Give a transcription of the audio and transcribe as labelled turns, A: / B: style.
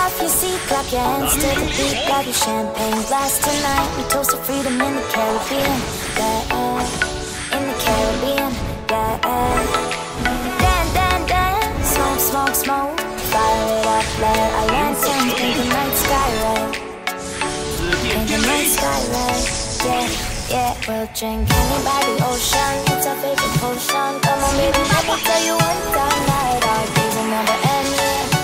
A: off your seat, clap your hands to the beat, grab your champagne glass tonight. We toast to freedom in the Caribbean, yeah, in the Caribbean, yeah. Dan, dan, dan, smoke, smoke, smoke, fire it up, let our lanterns paint the night sky red, paint the night sky red, yeah. Yeah, we'll drink honey by the ocean. It's our favorite potion. Come on, baby, let me tell you one time that our days will never end. Yeah.